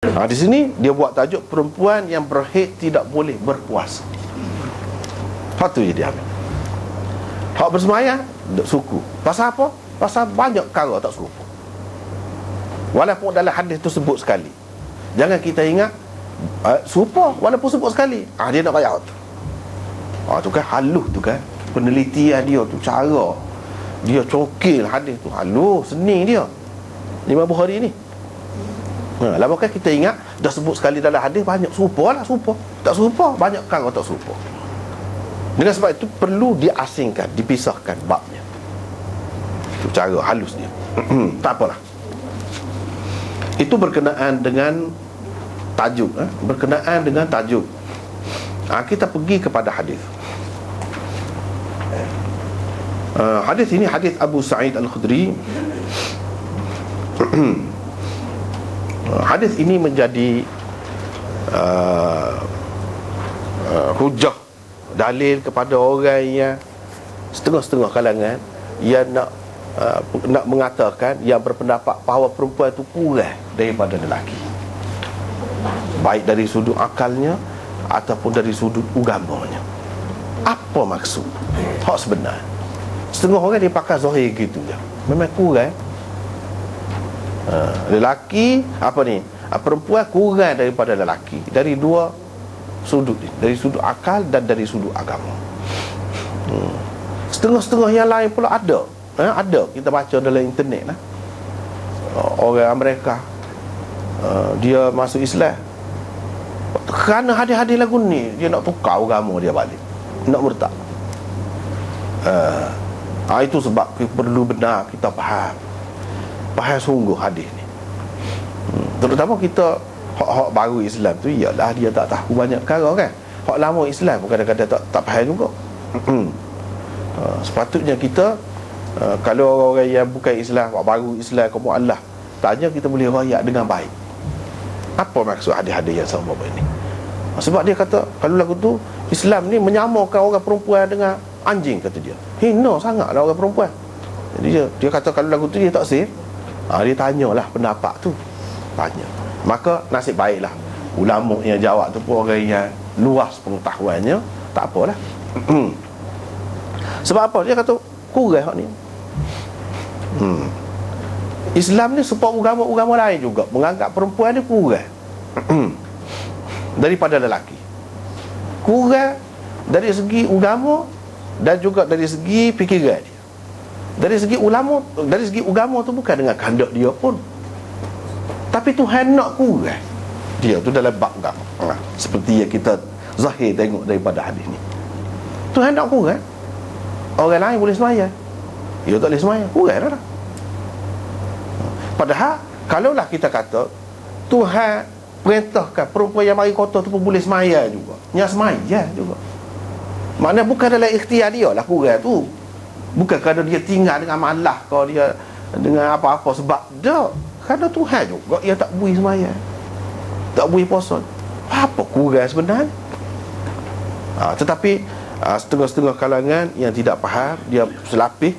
Di sini dia buat tajuk perempuan yang berhaid tidak boleh berpuasa. Hak tu je dia ambil. Hak bersemayang suku. Pasal apa? Pasal banyak perkara tak serupa. Walaupun dalam hadis tu sebut sekali. Jangan kita ingat serupa walaupun sebut sekali. Dia nak bayar tu. Tu kan halus tu kan. Penelitian dia tu, cara dia cokil hadis tu halus, seni dia Imam Bukhari ni. Lama kan kita ingat dah sebut sekali dalam hadis banyak serupa lah, serupa. Tak serupa, banyak perkara tak serupa. Dengan sebab itu perlu diasingkan, dipisahkan babnya. Itu cara halus dia. Tak apalah. Itu berkenaan dengan tajuk, berkenaan dengan tajuk. Kita pergi kepada hadis. Hadis ini hadis Abu Sa'id Al-Khudri. Hadis ini menjadi hujah, dalil kepada orang yang setengah-setengah kalangan yang nak mengatakan, yang berpendapat bahawa perempuan itu kurang daripada lelaki, baik dari sudut akalnya ataupun dari sudut agamanya. Apa maksud? Hak sebenar. Setengah orang dia pakai zahir gitu je. Memang kurang. Lelaki perempuan kurang daripada lelaki dari dua sudut ni, dari sudut akal dan dari sudut agama. Setengah-setengah yang lain pula ada. Ada, kita baca dalam internet lah. Orang Amerika, dia masuk Islam kerana hadis-hadis lagu ni, dia nak tukar agama dia balik, nak murtad. Itu sebab perlu benar kita faham sungguh hadis ni. Terutama kita hak baru Islam tu, iyalah dia tak tahu banyak perkara kan. Hak lama Islam pun kadang-kadang tak faham juga. Sepatutnya kita, kalau orang-orang yang bukan Islam, hak baru Islam, kamu Allah tanya, kita boleh rayak dengan baik apa maksud hadis-hadis yang sama ini. Sebab dia kata kalau lagu tu Islam ni menyamakan orang perempuan dengan anjing, kata dia. Hina sangatlah orang perempuan. Jadi dia kata kalau lagu tu dia tak save. Dia tanyalah pendapat tu. Tanya. Maka nasib baiklah ulama yang jawab tu pun orang yang luas pengetahuannya. Tak apalah. Sebab apa? Dia kata kurang hak ni. Islam ni sebab agama-agama lain juga menganggap perempuan ni kurang daripada lelaki. Kurang dari segi agama dan juga dari segi fikiran dia. Dari segi agama tu bukan dengan kehendak dia pun, tapi Tuhan nak kurang dia tu dalam bab agama. Seperti yang kita zahir tengok daripada hadis ni, Tuhan nak kurang. Orang lain boleh sembahyang, dia tak boleh sembahyang, kurang dah. Padahal kalaulah kita kata Tuhan perintahkan perempuan yang mari kota tu pun boleh sembahyang juga, yang sembahyang juga, maknanya bukan dalam ikhtiar dia lah kurang tu. Bukan kerana dia tinggal dengan malah, kalau dia dengan apa-apa sebab dah, kerana Tuhan juga yang tak boleh sembahyang, tak boleh puasa. Apa kurang sebenarnya? Tetapi setengah-setengah kalangan yang tidak faham, dia selapis,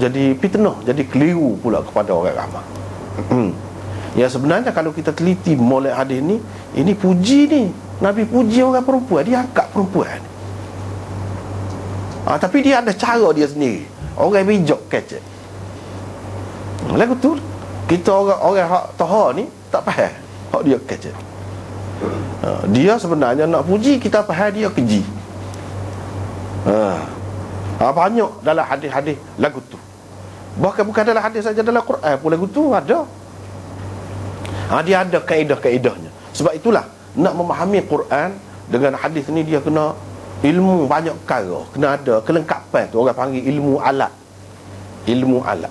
jadi fitnah, jadi keliru pula kepada orang ramai. Yang sebenarnya kalau kita teliti molek hadis ni, ini puji ni, Nabi puji orang perempuan, dia angkat perempuan. Tapi dia ada cara dia sendiri. Orang bijak kecek. Lagu tu kita orang hak taha ni tak faham hak dia kecek. Dia sebenarnya nak puji, kita faham dia keji. Banyak dalam hadis-hadis lagu tu. Bahkan bukan dalam hadis saja, dalam Quran pun lagu tu ada. Dia ada kaedah-kaedahnya. Sebab itulah nak memahami Quran dengan hadis ni, dia kena ilmu banyak perkara, kena ada kelengkapan tu, orang panggil ilmu alat. Ilmu alat.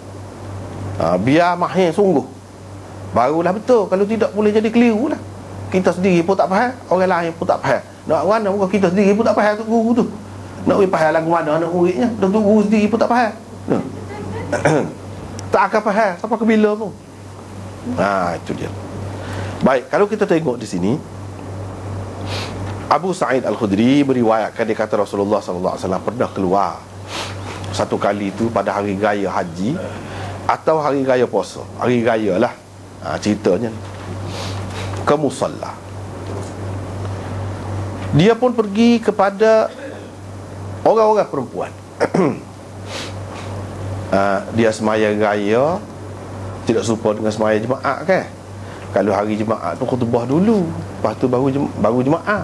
Biar mahir sungguh, barulah betul. Kalau tidak boleh jadi keliru lah. Kita sendiri pun tak faham, orang lain pun tak faham. Nak mana muka kita sendiri pun tak faham tu guru tu. Nak pergi faham lagu mana anak muridnya, dan tu guru sendiri pun tak faham. Tak akan faham sampai ke bila pun. Itu dia. Baik, kalau kita tengok di sini, Abu Sa'id Al-Khudri meriwayatkan, dia kata Rasulullah SAW pernah keluar satu kali itu pada hari raya haji atau hari raya puasa. Hari raya lah ceritanya. ke musalla. Dia pun pergi kepada orang-orang perempuan. Dia semaya raya tidak serupa dengan semaya jemaah kan. Kalau hari jemaah tu khutbah dulu, lepas tu baru jemaah.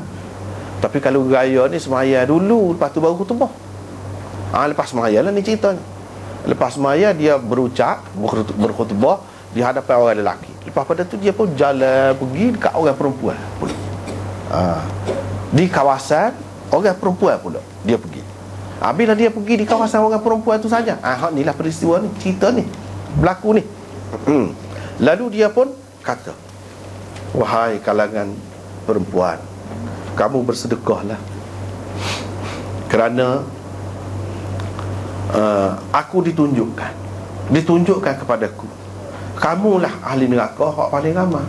Tapi kalau raya ni semaya dulu, lepas tu baru khutbah. Lepas semaya lah ni ceritanya. Lepas semaya dia berucap, berkhutbah di hadapan orang lelaki. Lepas pada tu dia pun jalan pergi dekat orang perempuan pula. Di kawasan orang perempuan pula dia pergi. Bila dia pergi di kawasan orang perempuan tu saja, ni lah peristiwa ni, cerita ni berlaku ni. Lalu dia pun kata, wahai kalangan perempuan, kamu bersedekahlah, kerana aku ditunjukkan kepadaku, kamulah ahli neraka hak paling ramai.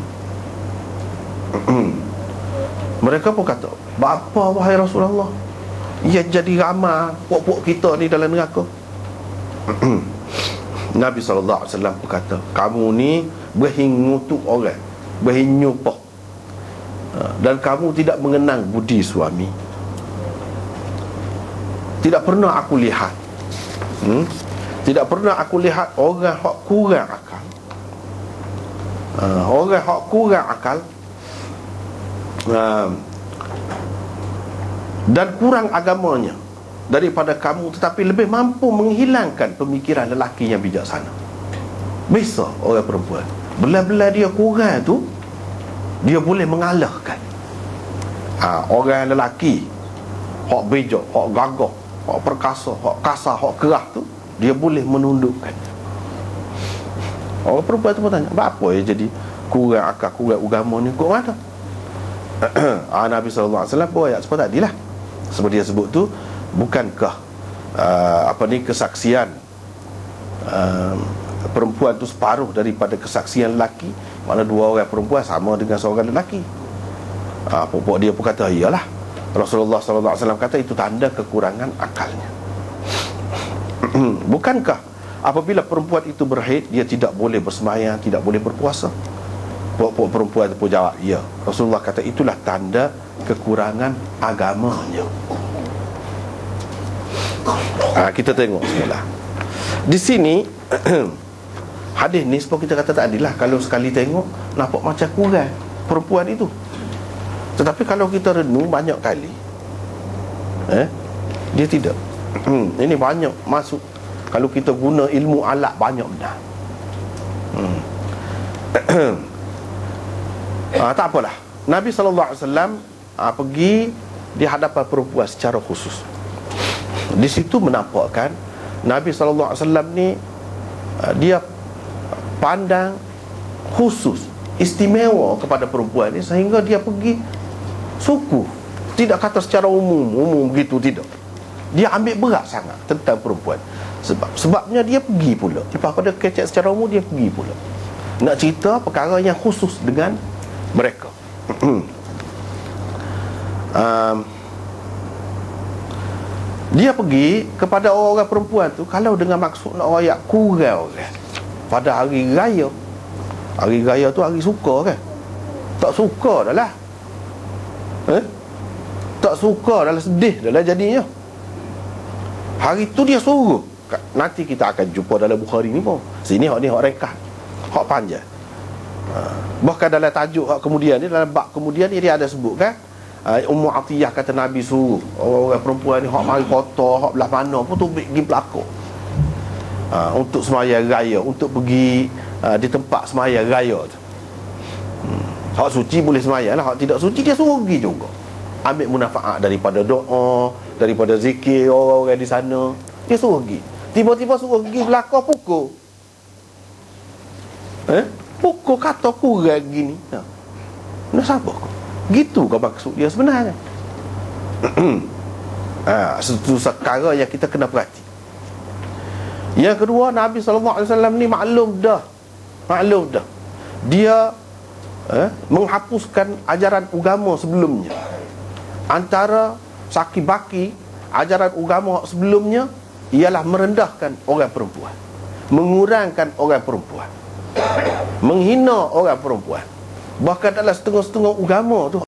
Mereka pun kata, bapa wahai Rasulullah, ia jadi ramai puak-puak kita ni dalam neraka. Nabi SAW pun kata, kamu ni berhingutuk orang, berhinyupah, dan kamu tidak mengenang budi suami. Tidak pernah aku lihat orang hak kurang akal, orang hak kurang akal dan kurang agamanya daripada kamu, tetapi lebih mampu menghilangkan pemikiran lelaki yang bijaksana. Bisa orang perempuan, belah-belah dia kurang tu, dia boleh mengalahkan orang lelaki hak bijak, hak gagah, hak perkasa, hak kasar, hak keras tu, dia boleh menundukkan. Orang perempuan tu pun tanya, apa ya jadi kurang akal, kurang agama ni, kok mana? Nabi SAW pun ayat seperti tadilah, seperti dia sebut tu, bukankah kesaksian perempuan tu separuh daripada kesaksian lelaki? Mana dua orang perempuan sama dengan seorang lelaki. Pokok dia pun kata, iyalah, Rasulullah SAW kata itu tanda kekurangan akalnya. Bukankah apabila perempuan itu berhaid, dia tidak boleh bersembahyang, tidak boleh berpuasa? Pokok perempuan itu pun jawab, ya. Rasulullah kata itulah tanda kekurangan agamanya. Kita tengok semula di sini. Hadis ni sebab kita kata tak adil lah. Kalau sekali tengok nampak macam kurang perempuan itu, tetapi kalau kita renung banyak kali, dia tidak. Ini banyak masuk. Kalau kita guna ilmu alat, banyak benar. Tak apalah, Nabi SAW pergi di hadapan perempuan secara khusus. Di situ menampakkan Nabi SAW ni dia pandang khusus, istimewa kepada perempuan ni, sehingga dia pergi suku. Tidak kata secara umum begitu, tidak. Dia ambil berat sangat tentang perempuan. Sebabnya dia pergi pula, lepas pada kecek secara umum, dia pergi pula nak cerita perkara yang khusus dengan mereka. Dia pergi kepada orang-orang perempuan tu, kalau dengan maksud nak royak kurang orang pada hari raya. Hari raya tu hari suka kan? Tak suka dah lah, tak suka dah lah, sedih dah lah jadinya. Hari tu dia suruh, nanti kita akan jumpa dalam Bukhari ni pun. Sini hak ni hak rekah, hak panjang. Bahkan dalam tajuk hak kemudian ni, dalam bab kemudian ni, dia ada sebut kan, Ummu Atiyah kata Nabi suruh orang perempuan ni hak mari kota, hak belah mana pun tu pergi pelakon, untuk semaya raya, untuk pergi di tempat semaya raya tu. Hak suci boleh semaya lah, hak tidak suci dia suruh pergi juga, ambil manfaat daripada doa, daripada zikir orang-orang di sana. Dia suruh pergi, tiba-tiba suruh pergi belakang pukul, pukul kata kurang gini. Nak sabar kau? Gitu kau maksud dia sebenarnya. Satu perkara yang kita kena perhati. Yang kedua, Nabi SAW ni maklum dah, dia menghapuskan ajaran agama sebelumnya. Antara saki-baki ajaran agama sebelumnya ialah merendahkan orang perempuan, mengurangkan orang perempuan, menghina orang perempuan. Bahkan dalam setengah-setengah agama tu